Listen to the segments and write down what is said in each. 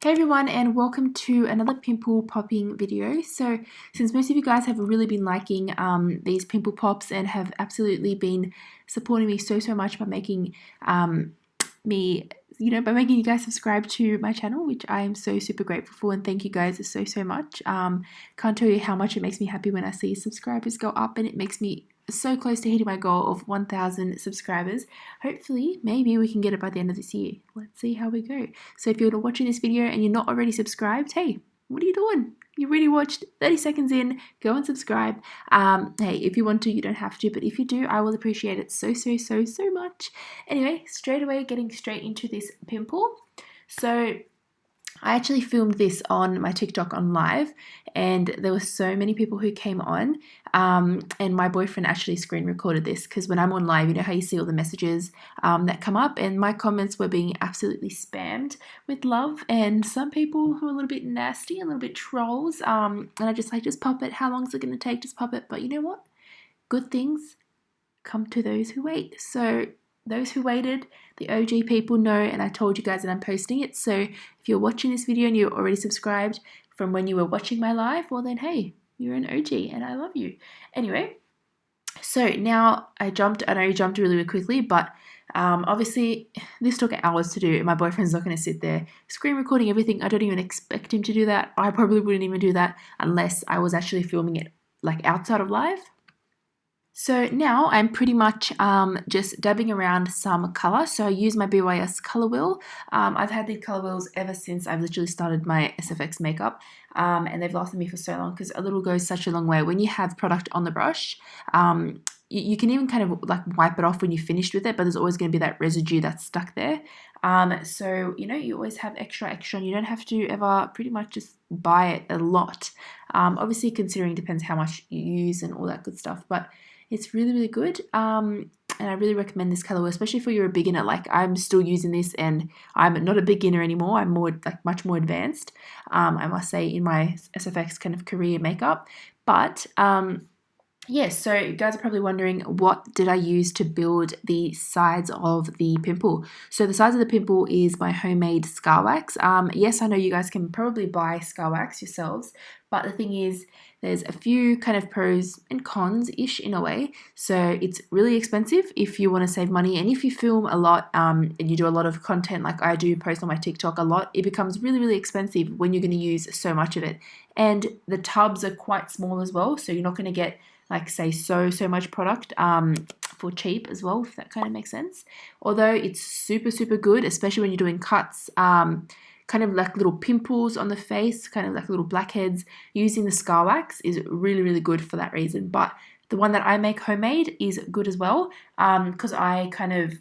Hey everyone, and welcome to another pimple popping video. So since most of you guys have really been liking these pimple pops and have absolutely been supporting me so much by making by making you guys subscribe to my channel, which I am so super grateful for, and thank you guys so much. Can't tell you how much it makes me happy when I see subscribers go up, and it makes me so close to hitting my goal of 1,000 subscribers. Hopefully, maybe we can get it by the end of this year. Let's see how we go. So if you're watching this video and you're not already subscribed, hey, what are you doing? You already watched 30 seconds in, go and subscribe. Hey, if you want to, you don't have to, but if you do, I will appreciate it so much. Anyway, straight away, getting straight into this pimple. So I actually filmed this on my TikTok on live, and there were so many people who came on, and my boyfriend actually screen recorded this because when I'm on live, you know how you see all the messages that come up, and my comments were being absolutely spammed with love, and some people who are a little bit nasty, a little bit trolls, and I just pop it, how long is it going to take, just pop it. But you know what, good things come to those who wait. So those who waited, the OG people know, and I told you guys that I'm posting it. So if you're watching this video and you're already subscribed from when you were watching my live, well then, hey, you're an OG and I love you. Anyway, so now I know you jumped really quickly, but obviously this took hours to do. My boyfriend's not going to sit there screen recording everything. I don't even expect him to do that. I probably wouldn't even do that unless I was actually filming it like outside of live. So now I'm pretty much just dabbing around some colour. So I use my BYS colour wheel. I've had these colour wheels ever since I've literally started my SFX makeup, and they've lasted me for so long because a little goes such a long way. When you have product on the brush, you can even kind of like wipe it off when you're finished with it, but there's always going to be that residue that's stuck there. So, you know, you always have extra, and you don't have to ever pretty much just buy it a lot. Obviously, considering depends how much you use and all that good stuff, but it's really good, and I really recommend this color, especially if you're a beginner. Like, I'm still using this, and I'm not a beginner anymore. I'm more much more advanced, I must say, in my SFX kind of career makeup. But yes, so you guys are probably wondering, what did I use to build the sides of the pimple? So the sides of the pimple is my homemade scar wax. Yes, I know you guys can probably buy scar wax yourselves, but the thing is, there's a few kind of pros and cons-ish in a way. So it's really expensive if you want to save money, and if you film a lot and you do a lot of content like I do, post on my TikTok a lot, it becomes really expensive when you're going to use so much of it. And the tubs are quite small as well, so you're not going to get like say so much product for cheap as well, if that kind of makes sense. Although it's super good, especially when you're doing cuts, kind of like little pimples on the face, kind of like little blackheads, using the scar wax is really good for that reason. But the one that I make homemade is good as well, because I kind of,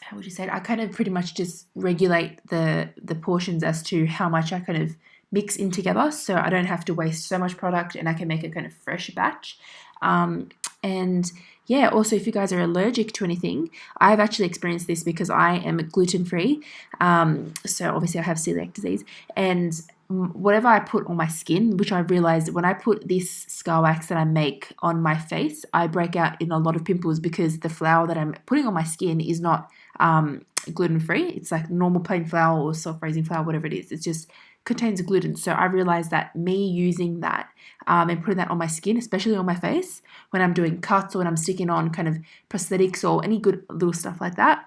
how would you say it? I kind of pretty much just regulate the portions as to how much I kind of mix in together, so I don't have to waste so much product, and I can make a kind of fresh batch. And yeah, also if you guys are allergic to anything, I've actually experienced this because I am gluten-free. So obviously I have celiac disease, and whatever I put on my skin, which I realized when I put this scar wax that I make on my face, I break out in a lot of pimples because the flour that I'm putting on my skin is not gluten-free. It's like normal plain flour or self-raising flour, whatever it is. It just contains gluten. So I realized that me using that and putting that on my skin, especially on my face, when I'm doing cuts or when I'm sticking on kind of prosthetics or any good little stuff like that,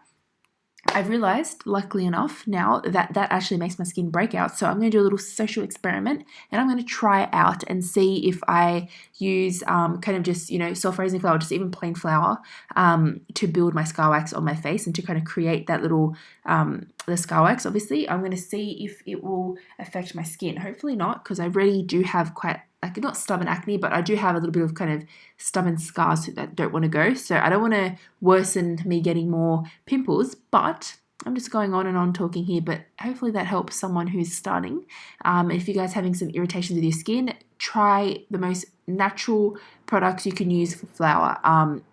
I've realized, luckily enough, now that actually makes my skin break out. So I'm going to do a little social experiment, and I'm going to try it out and see if I use kind of just, you know, self-raising flour, just even plain flour, to build my scar wax on my face and to kind of create that little, the scar wax, obviously. I'm going to see if it will affect my skin. Hopefully not, because I really do have quite, like, not stubborn acne, but I do have a little bit of kind of stubborn scars that don't want to go. So I don't want to worsen me getting more pimples, but I'm just going on and on talking here, but hopefully that helps someone who's starting. If you guys are having some irritations with your skin, try the most natural products you can use for flour,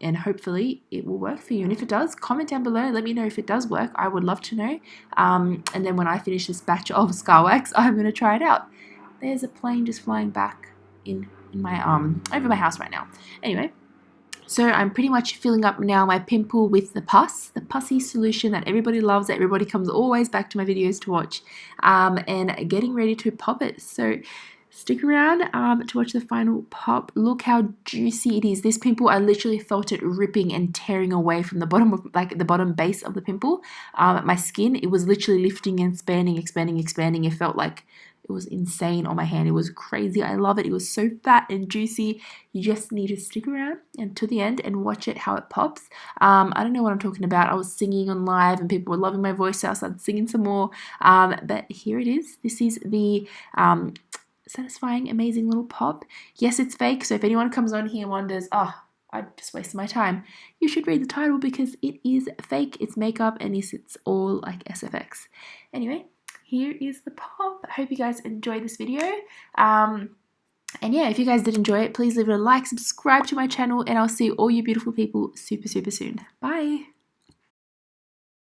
and hopefully it will work for you. And if it does, comment down below, let me know if it does work. I would love to know. And then when I finish this batch of scar wax, I'm going to try it out. There's a plane just flying back in my over my house right now. Anyway, So I'm pretty much filling up now my pimple with the pussy solution that everybody loves, that everybody comes always back to my videos to watch, and getting ready to pop it. So stick around to watch the final pop. Look how juicy it is. This pimple, I literally felt it ripping and tearing away from the bottom of, like, the bottom base of the pimple. My skin, it was literally lifting and expanding. It felt like it was insane on my hand. It was crazy. I love it. It was so fat and juicy. You just need to stick around until the end and watch it, how it pops. I don't know what I'm talking about. I was singing on live and people were loving my voice, so I started singing some more. But here it is. This is the satisfying, amazing little pop. Yes, it's fake, so if anyone comes on here and wonders, oh, I just wasted my time, you should read the title because it is fake. It's makeup and it's all like SFX. Anyway, here is the pop. I hope you guys enjoyed this video. And yeah, if you guys did enjoy it, please leave it a like, subscribe to my channel, and I'll see all you beautiful people super, super soon. Bye.